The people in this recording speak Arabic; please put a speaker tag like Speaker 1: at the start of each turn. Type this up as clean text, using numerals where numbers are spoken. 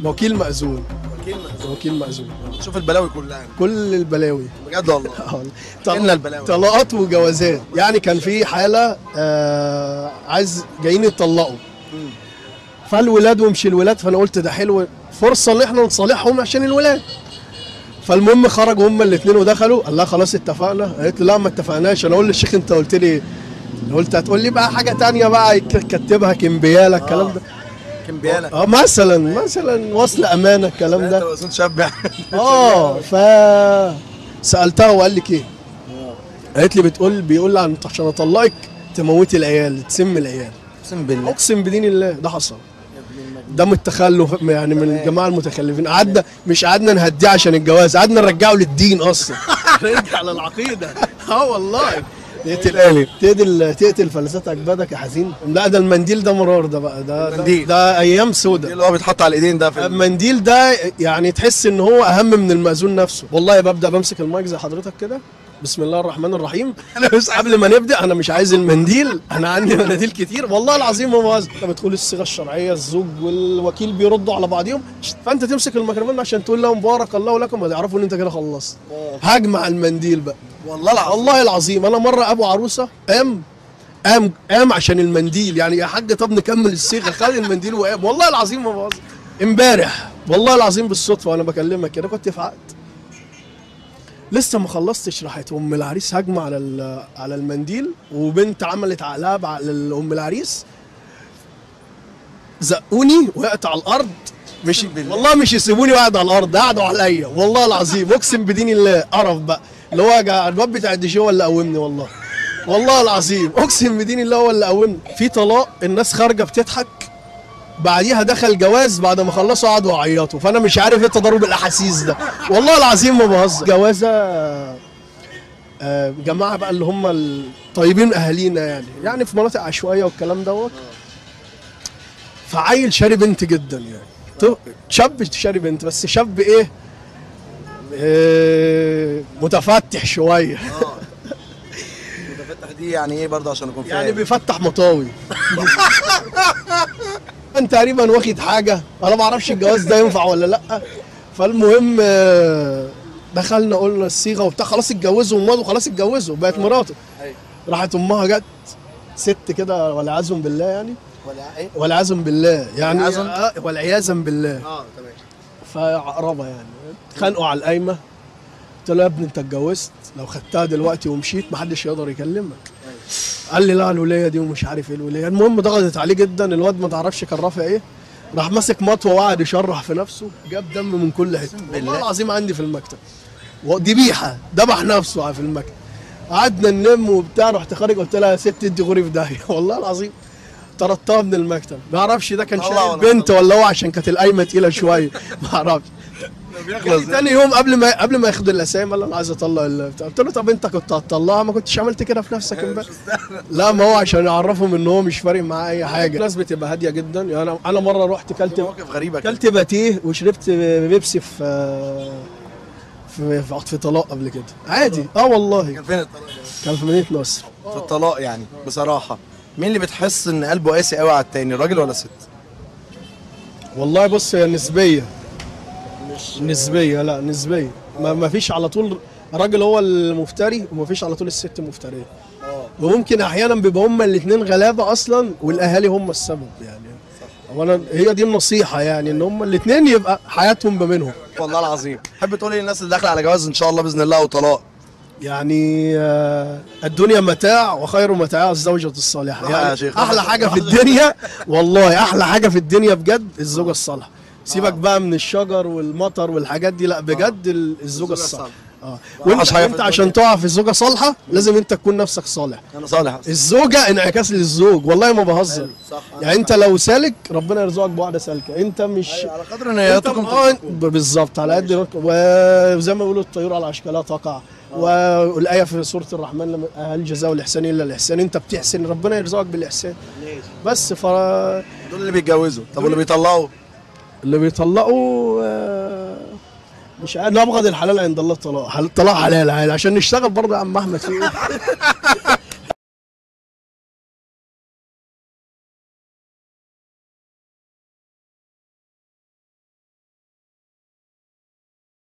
Speaker 1: وكيل مأذون.
Speaker 2: وكيل مأذون.
Speaker 1: وكيل مأذون.
Speaker 2: شوف البلاوي كلها يعني.
Speaker 1: كل البلاوي
Speaker 2: بجد والله.
Speaker 1: طلقنا
Speaker 2: البلاوي.
Speaker 1: طلاقات وجوازات. يعني كان في حاله عايز جايين يتطلقوا، فالولاد ومش الولاد، فانا قلت ده حلو فرصه ان احنا نصالحهم عشان الولاد. فالمهم خرجوا هما الاثنين ودخلوا، قال لها خلاص اتفقنا. قالت له لا ما اتفقناش. انا اقول للشيخ انت قلت لي، قلت هتقول لي بقى حاجه تانية بقى كتبها كمبياله الكلام ده.
Speaker 2: كمبياله
Speaker 1: مثلا وصل امانه الكلام ده.
Speaker 2: انت مأذون شاب يعني.
Speaker 1: ف سالتها وقال لك ايه؟ قالت لي بيقول لي عشان اطلقك تموتي العيال، تسمي العيال.
Speaker 2: اقسم بالله.
Speaker 1: اقسم بدين الله ده حصل. ده من التخلف يعني، من الجماعه المتخلفين. قعدنا نهديه عشان الجواز، قعدنا نرجعه للدين اصلا. نرجع للعقيده. والله تقتل فلسات اجدادك يا حزين. لا ده المنديل ده مرار، ده بقى ده ايام سودة.
Speaker 2: اللي هو بيتحط على الايدين ده.
Speaker 1: المنديل ده يعني تحس ان هو اهم من المأذون نفسه. والله ببدأ بمسك المايك زي حضرتك كده، بسم الله الرحمن الرحيم. قبل ما نبدا انا مش عايز المنديل، انا عندي مناديل كتير والله العظيم. ما بهزر. انت بتقول الصيغه الشرعيه، الزوج والوكيل بيردوا على بعضهم، فانت تمسك الميكروفون عشان تقول لهم بارك الله لكم، ويعرفوا ان انت كده خلصت. هجمع المنديل بقى والله العظيم. انا مره ابو عروسه قام عشان المنديل، يعني يا حاج طب نكمل الصيغه، خد المنديل وقام. والله العظيم ما بهزر. امبارح والله العظيم بالصدفه وانا بكلمك كده كنت في عقد، لسه ما خلصتش، راحت ام العريس هجمه على المنديل، وبنت عملت عقلها على ام العريس، زقوني وقعت على الارض. مش والله مش يسيبوني وقعد على الارض، قعدوا عليا والله العظيم. اقسم بدين الله قرف بقى، اللي هو الواد بتاع الدي جي هو اللي قومني والله العظيم. اقسم بدين الله هو اللي قومني. في طلاق الناس خارجه بتضحك، بعديها دخل جواز، بعد ما خلصوا قعدوا يعيطوا. فانا مش عارف ايه تضارب الاحاسيس ده والله العظيم ما بهزر. جوازه جماعه بقى اللي هم الطيبين اهالينا، يعني في مناطق عشوائيه والكلام دوت. فعيل شاري بنت جدا، يعني شاب شاري بنت، بس شاب ايه متفتح شويه.
Speaker 2: متفتح دي يعني ايه برضه عشان اكون فاهم؟
Speaker 1: يعني بيفتح مطاوي. انت تقريبا واخد حاجه، انا ما اعرفش الجواز ده ينفع ولا لا. فالمهم دخلنا قلنا الصيغه وبتاع، خلاص اتجوزوا ومضوا، خلاص اتجوزوا بقت مراته. راحت امها جت ست كده والعياذ بالله، يعني والعياذ بالله يعني والعياذ بالله.
Speaker 2: تمام.
Speaker 1: فعقربه يعني اتخانقوا على القايمه. قلت له يا ابني انت اتجوزت، لو خدتها دلوقتي ومشيت محدش يقدر يكلمك. قال لي لا الوليه دي ومش عارف ايه الوليه. المهم ضغطت عليه جدا، الواد ما تعرفش كان رافع ايه، راح ماسك مطوه وقعد يشرح في نفسه، جاب دم من كل حته والله العظيم عندي في المكتب. ذبيحه ذبح نفسه في المكتب. قعدنا ننم وبتاع، رحت خارج قلت لها يا ست انت غوري في داهيه والله العظيم. طردتها من المكتب. ما اعرفش ده كان شايل بنت ولا هو عشان كانت القايمه تقيله شويه، ما اعرفش. تاني يوم قبل ما ياخد الاسامي قال انا عايز اطلق البتاع. قلت له طب انت كنت هتطلقها، ما كنتش عملت كده في نفسك امبارح؟ لا ما هو عشان يعرفهم ان هو مش فارق معاه اي حاجه. الناس بتبقى هاديه جدا. يعني انا مره رحت كلت باتيه وشربت بيبسي في طلاق قبل كده عادي. والله.
Speaker 2: كان فين الطلاق ده؟
Speaker 1: كان في مدينه نصر.
Speaker 2: في الطلاق يعني بصراحه مين اللي بتحس ان قلبه قاسي قوي على التاني، الراجل ولا الست؟
Speaker 1: والله بص هي نسبيه. لا نسبيه. ما فيش على طول الراجل هو المفتري، وما فيش على طول الست مفتريه. وممكن احيانا بيبقى هما الاثنين غلابه اصلا، والاهالي هم السبب يعني. اولا هي دي النصيحه، يعني ان هما الاثنين يبقى حياتهم ما بينهم.
Speaker 2: والله العظيم. تحب تقول ايه للناس اللي داخله على جواز ان شاء الله باذن الله وطلاق؟
Speaker 1: يعني الدنيا متاع وخير متاع الزوجة الصالحة. يعني احلى حاجة في الدنيا والله، احلى حاجة في الدنيا بجد الزوجة الصالحة. سيبك بقى من الشجر والمطر والحاجات دي، لا بجد الزوجة الصالحة. وانت عشان تقع في الزوجة صالحة لازم انت تكون نفسك صالح.
Speaker 2: انا صالح.
Speaker 1: الزوجة انعكاس للزوج، والله ما بهزر. يعني انت لو سالك ربنا يرزقك بواحدة سالكة. انت مش
Speaker 2: على قدر نياتكم
Speaker 1: بالظبط، على قد. وزي ما بيقولوا الطيور على اشكالها تقع. والايه في سوره الرحمن لما هل الجزاء الاحسان الا الاحسان، انت بتحسن ربنا يرزقك بالاحسان. بس
Speaker 2: دول اللي بيتجوزوا. طب واللي بيطلقوا؟
Speaker 1: اللي بيطلقوا مش عارف. نبغض الحلال عند الله الطلاق. الطلاق حلال عشان نشتغل برضه يا عم احمد في ايه.